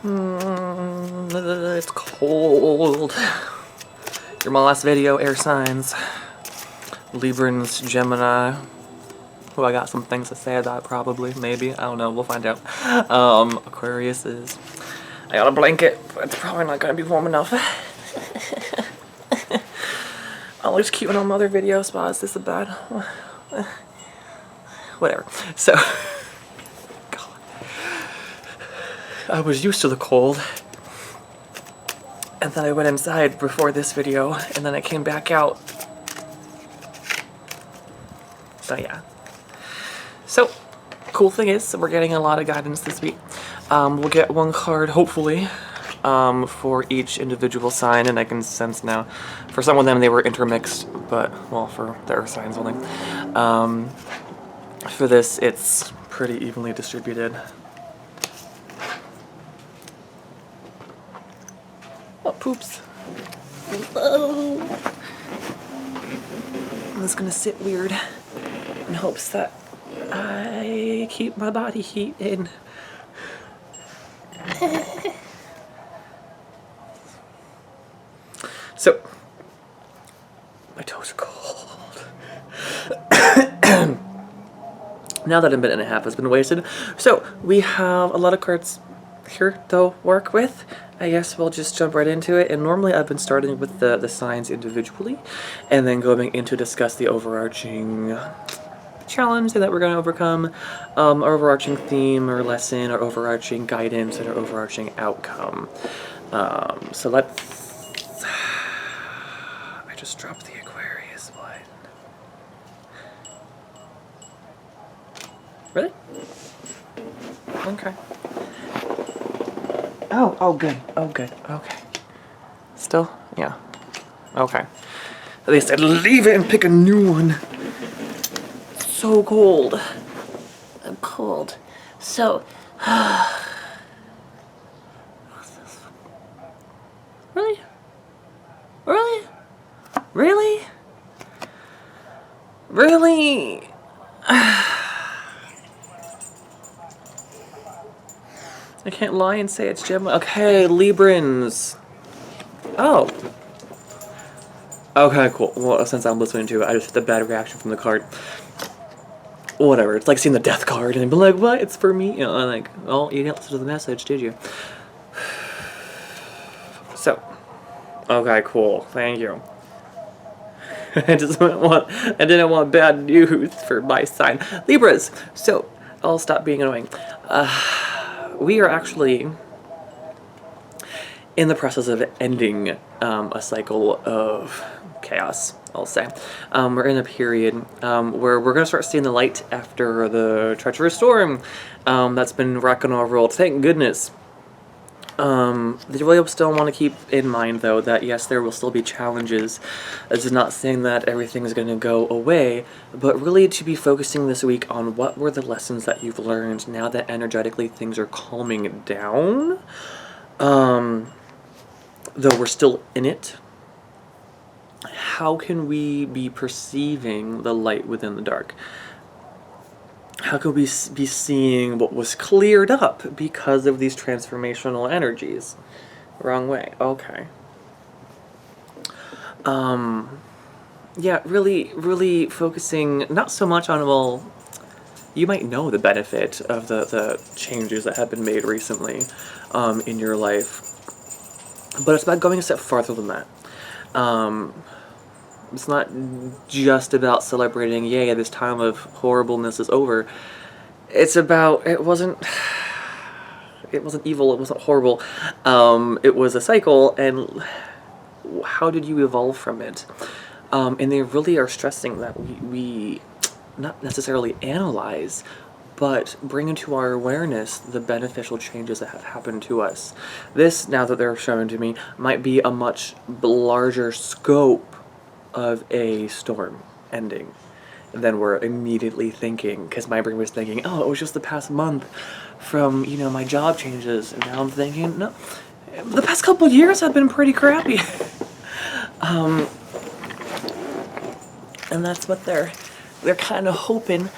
It's cold. You're my last video, air signs. Librans, Gemini. Who I got some things to say about, probably, maybe. I don't know, we'll find out. Aquarius is... I got a blanket, but it's probably not gonna be warm enough. I'll looks cute in all my other video spots. This is bad. Whatever. So... God. I was used to the cold. And then I went inside before this video, and then I came back out. So yeah. So, cool thing is, we're getting a lot of guidance this week. We'll get one card, hopefully, for each individual sign, and I can sense now, for some of them they were intermixed, but, well, for the earth signs only. For this, it's pretty evenly distributed. Oh, poops. Oh. I'm just gonna sit weird in hopes that I keep my body heat in. So, my toes are cold. Now that a minute and a half has been wasted. So, we have a lot of cards here to work with. I guess we'll just jump right into it. And normally I've been starting with the signs individually and then going in to discuss the overarching challenge that we're going to overcome, our overarching theme or lesson, or overarching guidance, and our overarching outcome. So let's... I just dropped the Aquarius one. Really? Okay. Oh, good. Oh, good. Okay. Still? Yeah. Okay. At least I'd leave it and pick a new one. So cold. I'm cold. So, what's this? Really? Really? Really? Really? I can't lie and say it's Gemini. Okay, Librans. Oh. Okay, cool. Well, since I'm listening to it, I just had a bad reaction from the card. Whatever. It's like seeing the death card and be like, what? It's for me? You know, I'm like, oh, you didn't listen to the message, did you? So. Okay, cool. Thank you. I didn't want bad news for my sign. Libras. So, I'll stop being annoying. We are actually in the process of ending a cycle of chaos, I'll say. We're in a period where we're going to start seeing the light after the treacherous storm that's been wrecking our world. Thank goodness. They really still want to keep in mind, though, that yes, there will still be challenges. This is not saying that everything is going to go away, but really to be focusing this week on what were the lessons that you've learned now that energetically things are calming down. Though we're still in it, how can we be perceiving the light within the dark? How could we be seeing what was cleared up because of these transformational energies? Wrong way. Okay. Yeah, really focusing not so much on, well, you might know the benefit of the changes that have been made recently in your life, but it's about going a step farther than that. It's not just about celebrating, yay, this time of horribleness is over. It's about, it wasn't evil, it wasn't horrible. It was a cycle, and how did you evolve from it? And they really are stressing that we not necessarily analyze, but bring into our awareness the beneficial changes that have happened to us. This, now that they're showing to me, might be a much larger scope of a storm ending than we're immediately thinking, because my brain was thinking, oh, it was just the past month from, you know, my job changes, and now I'm thinking, no, the past couple of years have been pretty crappy. And that's what they're kind of hoping.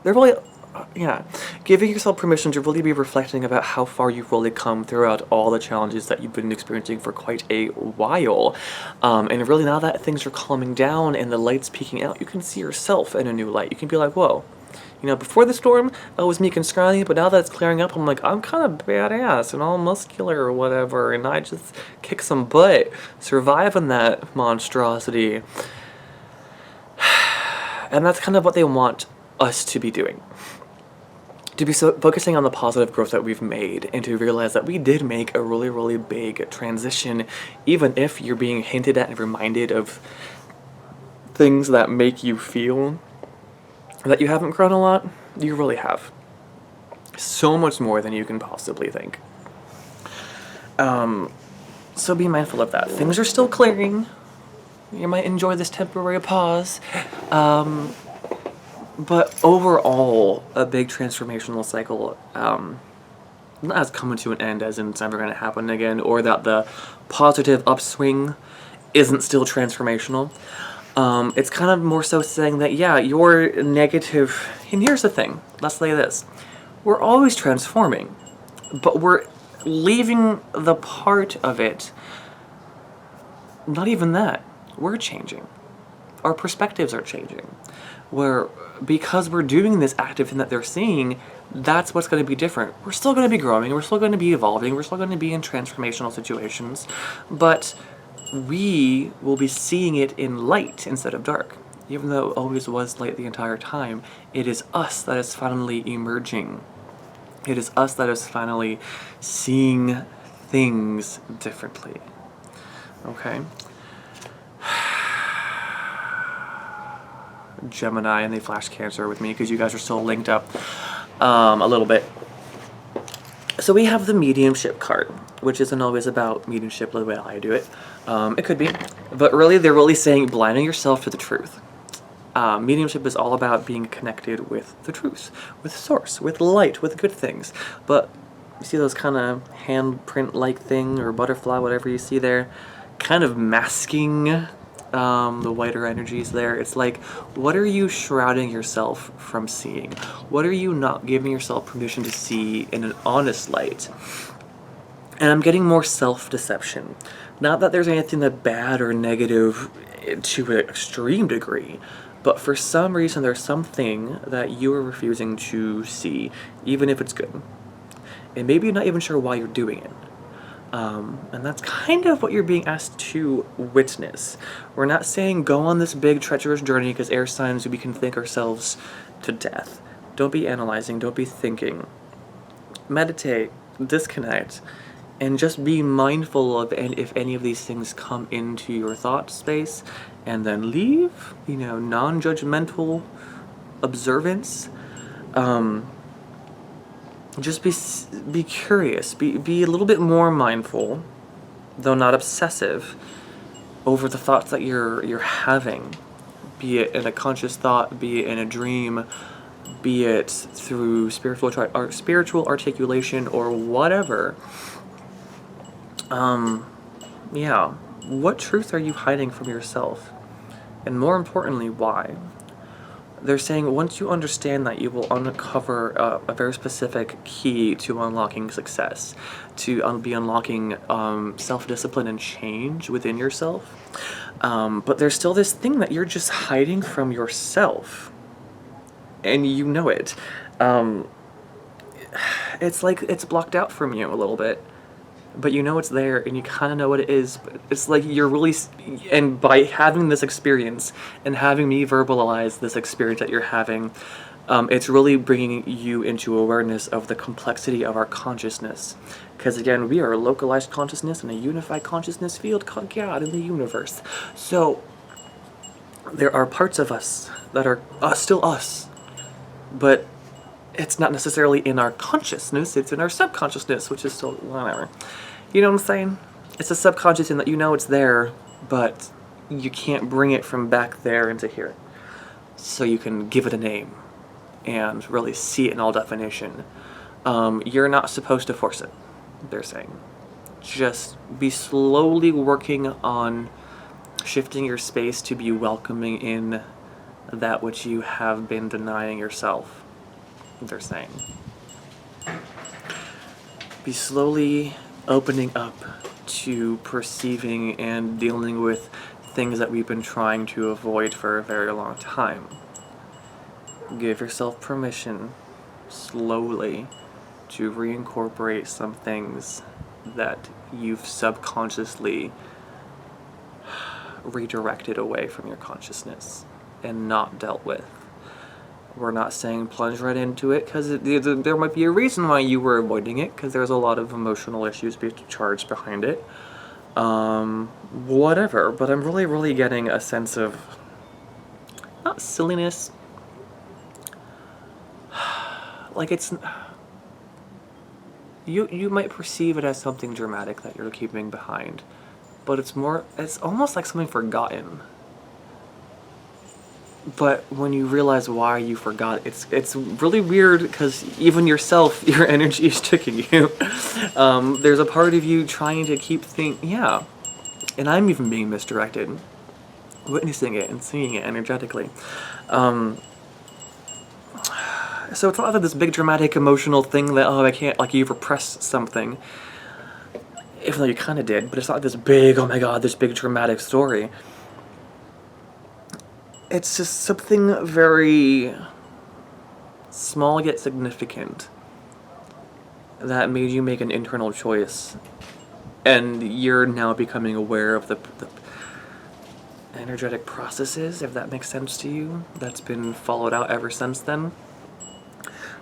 They're really, yeah, giving yourself permission to really be reflecting about how far you've really come throughout all the challenges that you've been experiencing for quite a while. And really now that things are calming down and the light's peeking out, you can see yourself in a new light. You can be like, whoa. You know, before the storm, I was meek and scrawny, but now that it's clearing up, I'm like, I'm kind of badass and all muscular or whatever, and I just kick some butt, surviving that monstrosity. And that's kind of what they want us to be doing. To be focusing on the positive growth that we've made, and to realize that we did make a really, really big transition, even if you're being hinted at and reminded of things that make you feel that you haven't grown a lot. You really have. So much more than you can possibly think. So be mindful of that. Things are still clearing. You might enjoy this temporary pause. But overall, a big transformational cycle not as coming to an end as in it's never going to happen again, or that the positive upswing isn't still transformational. It's kind of more so saying that, yeah, your negative... And here's the thing. Let's say this. We're always transforming, but we're leaving the part of it... Not even that. We're changing. Our perspectives are changing. Because we're doing this active thing that they're seeing, that's what's going to be different. We're still going to be growing, we're still going to be evolving, we're still going to be in transformational situations, but we will be seeing it in light instead of dark. Even though it always was light the entire time, it is us that is finally emerging. It is us that is finally seeing things differently. Okay? Gemini, and they flash Cancer with me because you guys are still linked up a little bit. So we have the mediumship card, which isn't always about mediumship the way I do it. It could be, but really they're really saying blinding yourself to the truth. Mediumship is all about being connected with the truth, with source, with light, with good things. But you see those kind of handprint-like thing or butterfly, whatever you see there, kind of masking the whiter energies there. It's like, what are you shrouding yourself from seeing? What are you not giving yourself permission to see in an honest light? And I'm getting more self-deception. Not that there's anything that bad or negative to an extreme degree, but for some reason there's something that you are refusing to see, even if it's good. And maybe you're not even sure why you're doing it. And that's kind of what you're being asked to witness. We're not saying go on this big treacherous journey because air signs we can think ourselves to death. Don't be analyzing, don't be thinking. Meditate, disconnect, and just be mindful of if any of these things come into your thought space and then leave, you know, non-judgmental observance. Just be curious, be a little bit more mindful, though not obsessive, over the thoughts that you're having, be it in a conscious thought, be it in a dream, be it through spiritual articulation or whatever. Yeah, what truth are you hiding from yourself? And more importantly, why? They're saying once you understand that, you will uncover a very specific key to unlocking success, to be unlocking self-discipline and change within yourself. But there's still this thing that you're just hiding from yourself, and you know it. It's like it's blocked out from you a little bit, but you know it's there, and you kind of know what it is. But it's like you're really, and by having this experience and having me verbalize this experience that you're having, it's really bringing you into awareness of the complexity of our consciousness. Because again, we are a localized consciousness and a unified consciousness field called God in the universe. So there are parts of us that are still us, but it's not necessarily in our consciousness, it's in our subconsciousness, which is still whatever. You know what I'm saying? It's a subconscious in that you know it's there, but you can't bring it from back there into here. So you can give it a name and really see it in all definition. You're not supposed to force it, they're saying. Just be slowly working on shifting your space to be welcoming in that which you have been denying yourself, they're saying. be slowly opening up to perceiving and dealing with things that we've been trying to avoid for a very long time. Give yourself permission slowly to reincorporate some things that you've subconsciously redirected away from your consciousness and not dealt with. We're not saying plunge right into it, because there might be a reason why you were avoiding it, because there's a lot of emotional issues charged behind it. Whatever, but I'm really getting a sense of, not silliness, like it's, you might perceive it as something dramatic that you're keeping behind, but it's almost like something forgotten. But when you realize why you forgot, it's really weird, because even yourself, your energy is tricking you. There's a part of you trying to keep yeah, and I'm even being misdirected, witnessing it and seeing it energetically. So it's not like this big dramatic emotional thing that, oh, I can't, like you've repressed something, even though you kind of did, but it's not like this big, oh my god, this big dramatic story. It's just something very small yet significant that made you make an internal choice, and you're now becoming aware of the energetic processes, if that makes sense to you, that's been followed out ever since then.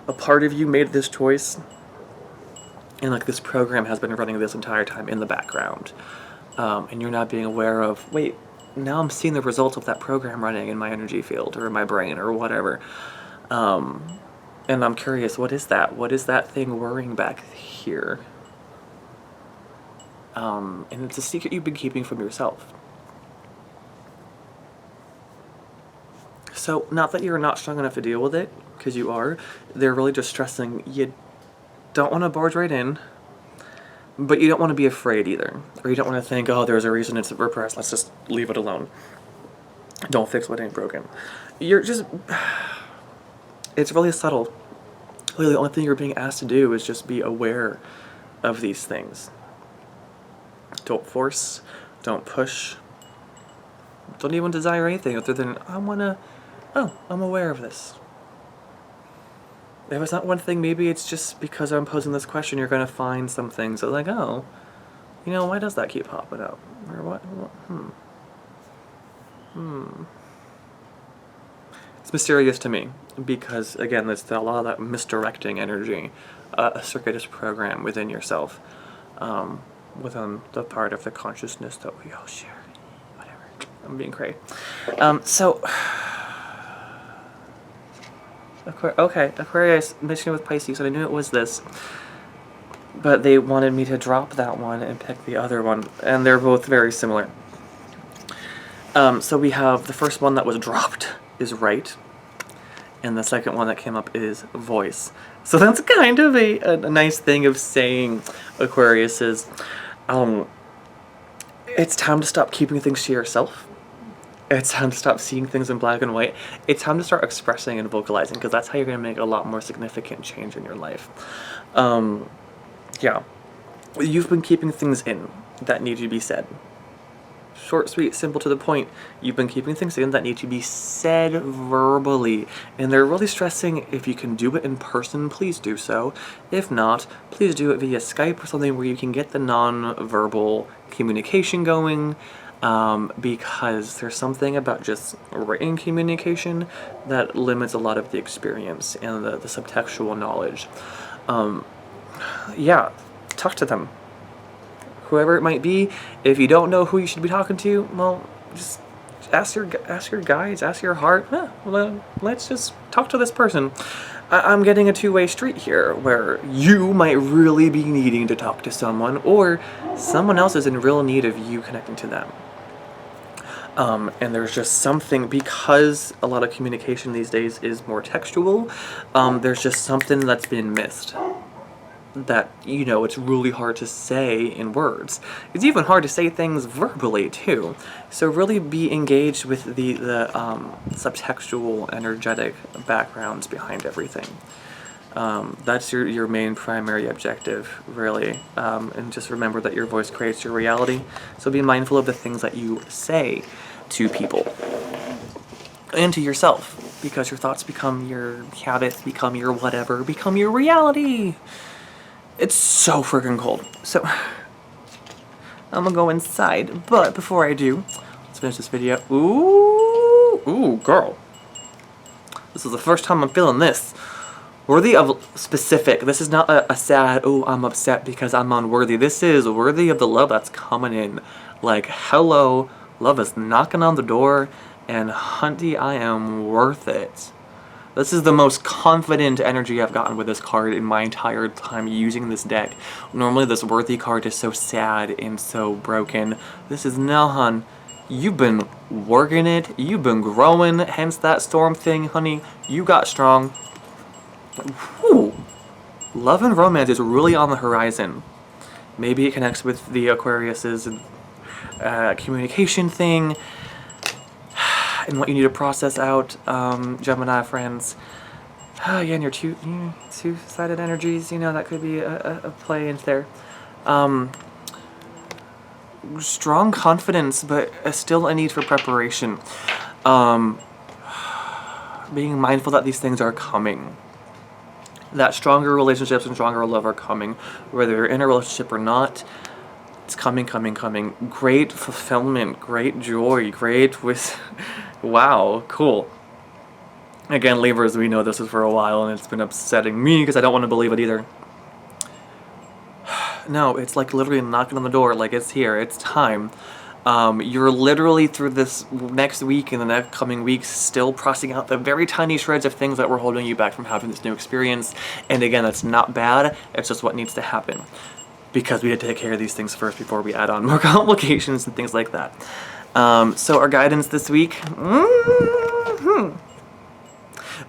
A part of you made this choice, and like this program has been running this entire time in the background, and you're not being aware of, wait, now I'm seeing the results of that program running in my energy field or in my brain or whatever, and I'm curious, what is that? What is that thing whirring back here? And it's a secret you've been keeping from yourself. So, not that you're not strong enough to deal with it, because you are. They're really just stressing you don't want to barge right in, but you don't want to be afraid either. Or you don't want to think, oh, there's a reason it's repressed, let's just leave it alone. Don't fix what ain't broken. You're just... It's really subtle. Really, the only thing you're being asked to do is just be aware of these things. Don't force, don't push, don't even desire anything other than, I'm aware of this. If it's not one thing, maybe it's just because I'm posing this question, you're going to find some things that like, oh, you know, why does that keep popping up? Or what? It's mysterious to me, because, again, there's a lot of that misdirecting energy, a circuitous program within yourself, within the part of the consciousness that we all share. Whatever. I'm being crazy. Okay, Aquarius mixing it with Pisces, and I knew it was this. But they wanted me to drop that one and pick the other one, and they're both very similar. So we have the first one that was dropped is right, and the second one that came up is voice. So that's kind of a nice thing of saying, Aquarius, is it's time to stop keeping things to yourself. It's time to stop seeing things in black and white. It's time to start expressing and vocalizing, because that's how you're going to make a lot more significant change in your life. Yeah. You've been keeping things in that need to be said. Short, sweet, simple, to the point. You've been keeping things in that need to be said verbally. And they're really stressing, if you can do it in person, please do so. If not, please do it via Skype or something where you can get the non-verbal communication going. Because there's something about just written communication that limits a lot of the experience and the subtextual knowledge. Yeah, talk to them. Whoever it might be. If you don't know who you should be talking to, well, just ask your guides, ask your heart. Let's just talk to this person. I'm getting a two-way street here, where you might really be needing to talk to someone, or someone else is in real need of you connecting to them. And there's just something, because a lot of communication these days is more textual, there's just something that's been missed. That, you know, it's really hard to say in words. It's even hard to say things verbally, too. So really be engaged with the subtextual, energetic backgrounds behind everything. That's your main primary objective, really. And just remember that your voice creates your reality. So be mindful of the things that you say to people and to yourself, because your thoughts become your habits, become your whatever, become your reality. It's so freaking cold. So I'm gonna go inside, but before I do, let's finish this video. Ooh, girl. This is the first time I'm feeling this. Worthy of specific. This is not a sad, oh, I'm upset because I'm unworthy. This is worthy of the love that's coming in. Like, hello, love is knocking on the door, and hunty, I am worth it. This is the most confident energy I've gotten with this card in my entire time using this deck. Normally this worthy card is so sad and so broken. This is, no, hun, you've been working it, you've been growing, hence that storm thing, honey. You got strong. Whew. Love and romance is really on the horizon. Maybe it connects with the Aquarius's communication thing and what you need to process out, Gemini friends. Yeah, and your two-sided energies, you know, that could be a play into there. Strong confidence, but still a need for preparation. Being mindful that these things are coming. That stronger relationships and stronger love are coming, whether you're in a relationship or not. It's coming, coming, coming. Great fulfillment, great joy, great with... Wow, cool. Again, Libras, we know this is for a while, and it's been upsetting me because I don't want to believe it either. No, it's like literally knocking on the door, like it's here, it's time. You're literally through this next week and the next coming weeks still processing out the very tiny shreds of things that were holding you back from having this new experience. And again, that's not bad, it's just what needs to happen. Because we had to take care of these things first before we add on more complications and things like that. So our guidance this week.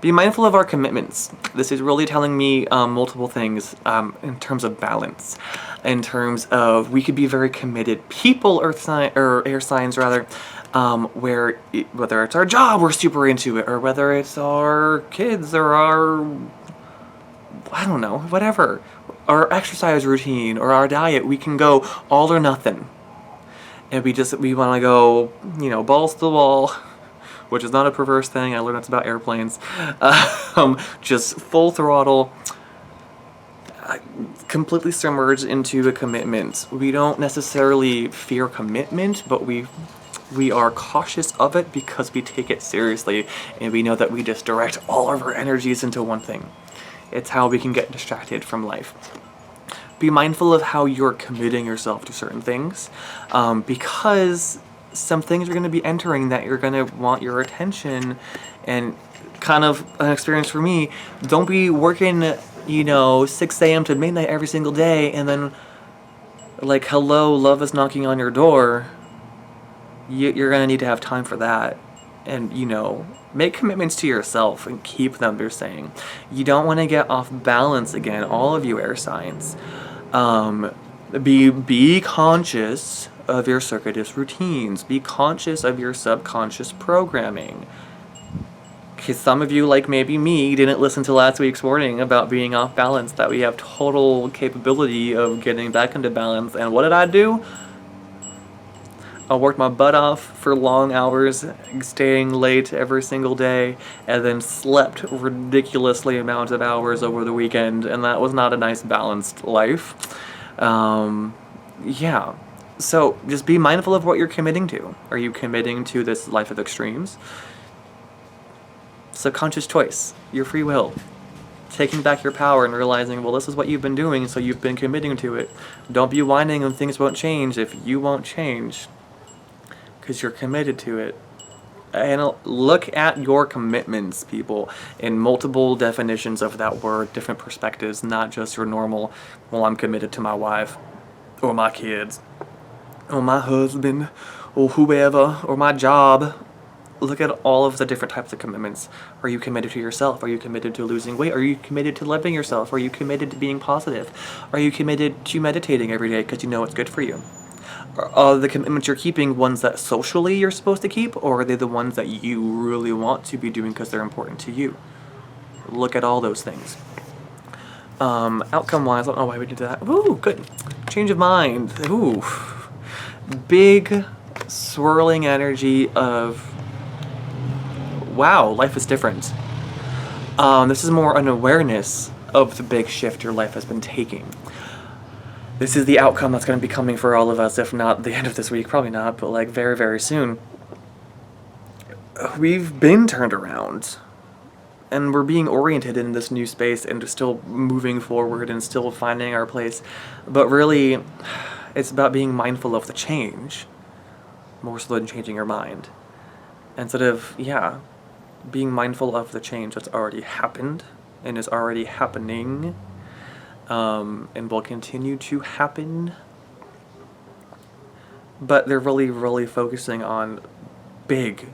Be mindful of our commitments. This is really telling me multiple things in terms of balance. In terms of, we could be very committed people, or air signs rather, where whether it's our job, we're super into it, or whether it's our kids or our, I don't know, whatever, our exercise routine or our diet, we can go all or nothing. And we want to go, you know, balls to the wall, which is not a perverse thing. I learned it's about airplanes. Just full throttle, completely submerged into a commitment. We don't necessarily fear commitment, but we are cautious of it because we take it seriously, and we know that we just direct all of our energies into one thing. It's how we can get distracted from life. Be mindful of how you're committing yourself to certain things, because some things are going to be entering that you're going to want your attention, and kind of an experience for me, don't be working, you know, 6 a.m. to midnight every single day, and then, like, hello, love is knocking on your door. You're going to need to have time for that, and, you know, make commitments to yourself and keep them, they're saying. You don't want to get off balance again, all of you air signs. Be conscious of your circuitous routines. Be conscious of your subconscious programming. Because some of you, like maybe me, didn't listen to last week's warning about being off balance, that we have total capability of getting back into balance. And what did I do? I worked my butt off for long hours, staying late every single day, and then slept ridiculously amounts of hours over the weekend, and that was not a nice balanced life. Yeah. So just be mindful of what you're committing to. Are you committing to this life of extremes? Subconscious choice, your free will. Taking back your power and realizing, well, this is what you've been doing, so you've been committing to it. Don't be whining when things won't change if you won't change, because you're committed to it. And look at your commitments, people, in multiple definitions of that word, different perspectives, not just your normal, well, I'm committed to my wife, or my kids, or my husband, or whoever, or my job. Look at all of the different types of commitments. Are you committed to yourself? Are you committed to losing weight? Are you committed to loving yourself? Are you committed to being positive? Are you committed to meditating every day because you know it's good for you? Are the commitments you're keeping ones that socially you're supposed to keep, or are they the ones that you really want to be doing because they're important to you? Look at all those things. Outcome-wise, I don't know why we did that. Ooh, good. Change of mind. Ooh. Big, swirling energy of, wow, life is different. This is more an awareness of the big shift your life has been taking. This is the outcome that's going to be coming for all of us, if not the end of this week, probably not, but like very, very soon. We've been turned around, and we're being oriented in this new space and still moving forward and still finding our place. But really, it's about being mindful of the change, more so than changing your mind. Instead of, yeah, being mindful of the change that's already happened and is already happening, and will continue to happen. But they're really, really focusing on big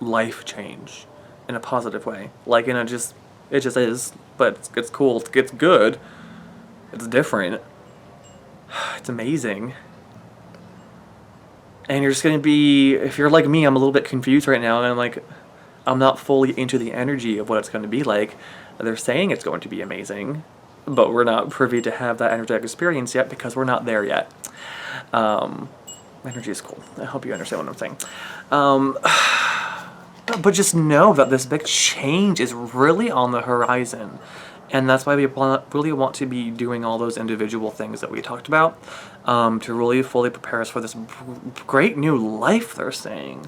life change in a positive way. Like, in a just, it just is, but it's cool, it's good, it's different, it's amazing. And you're just gonna be, if you're like me, I'm a little bit confused right now, and I'm like, I'm not fully into the energy of what it's gonna be like. They're saying it's going to be amazing, but we're not privy to have that energetic experience yet because we're not there yet. Energy is cool. I hope you understand what I'm saying. But just know that this big change is really on the horizon. And that's why we really want to be doing all those individual things that we talked about, to really fully prepare us for this great new life they're saying.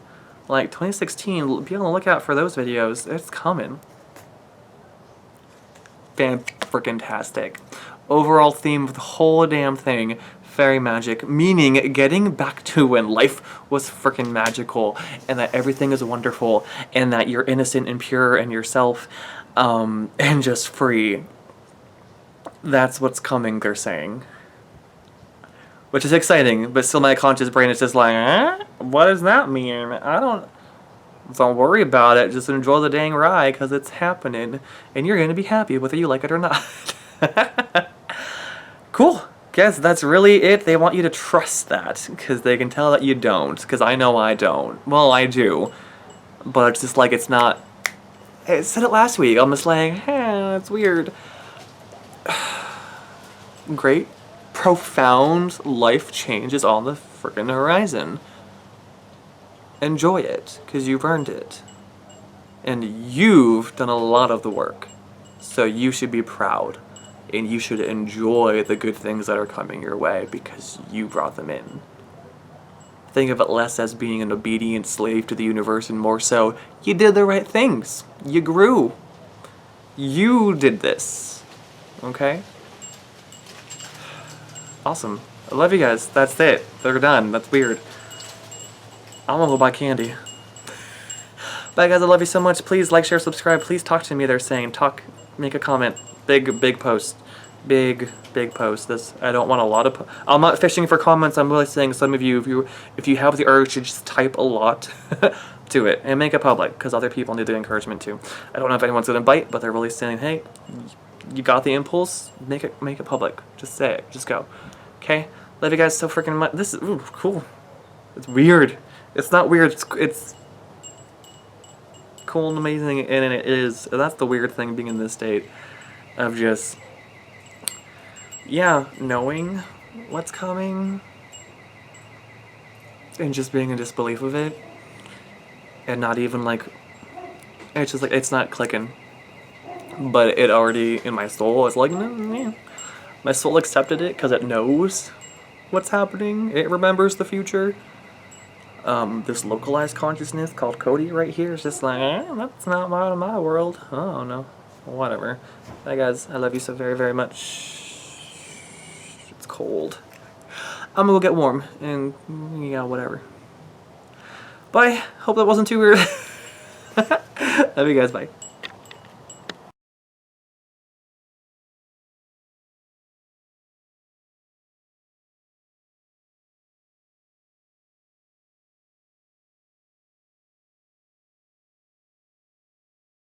Like 2016, be on the lookout for those videos. It's coming. Fan-freaking-tastic. Overall theme of the whole damn thing, fairy magic, meaning getting back to when life was freaking magical, and that everything is wonderful, and that you're innocent and pure and yourself, and just free. That's what's coming, they're saying. Which is exciting, but still my conscious brain is just like, what does that mean? Don't worry about it, just enjoy the dang ride, because it's happening, and you're going to be happy whether you like it or not. Cool. Guess that's really it. They want you to trust that, because they can tell that you don't, because I know I don't. Well, I do. But it's just like, it's not... I said it last week. I'm just like, that's weird. Great, profound life change is on the frickin' horizon. Enjoy it, because you've earned it. And you've done a lot of the work. So you should be proud. And you should enjoy the good things that are coming your way, because you brought them in. Think of it less as being an obedient slave to the universe, and more so, you did the right things. You grew. You did this. Okay? Awesome. I love you guys. That's it. They're done. That's weird. I'm gonna go buy candy. Bye guys, I love you so much. Please like, share, subscribe. Please talk to me. They're saying talk, make a comment. Big post. Big post. This, I don't want a lot of, I'm not fishing for comments. I'm really saying some of you, if you have the urge to just type a lot to it and make it public, because other people need the encouragement too. I don't know if anyone's gonna bite, but they're really saying, hey, you got the impulse, make it public. Just say it. Just go. Okay? Love you guys so freaking much. This is cool. It's weird. It's not weird. It's cool and amazing, and it is. That's the weird thing, being in this state of just, yeah, knowing what's coming and just being in disbelief of it, and not even like, it's just like, it's not clicking. But it already, in my soul, is like, yeah. My soul accepted it because it knows what's happening. It remembers the future. This localized consciousness called Cody right here is just like, that's not my world. Oh, no. Whatever. Bye, guys. I love you so very, very much. It's cold. I'm gonna go get warm. And, yeah, whatever. Bye. Hope that wasn't too weird. Love you guys. Bye.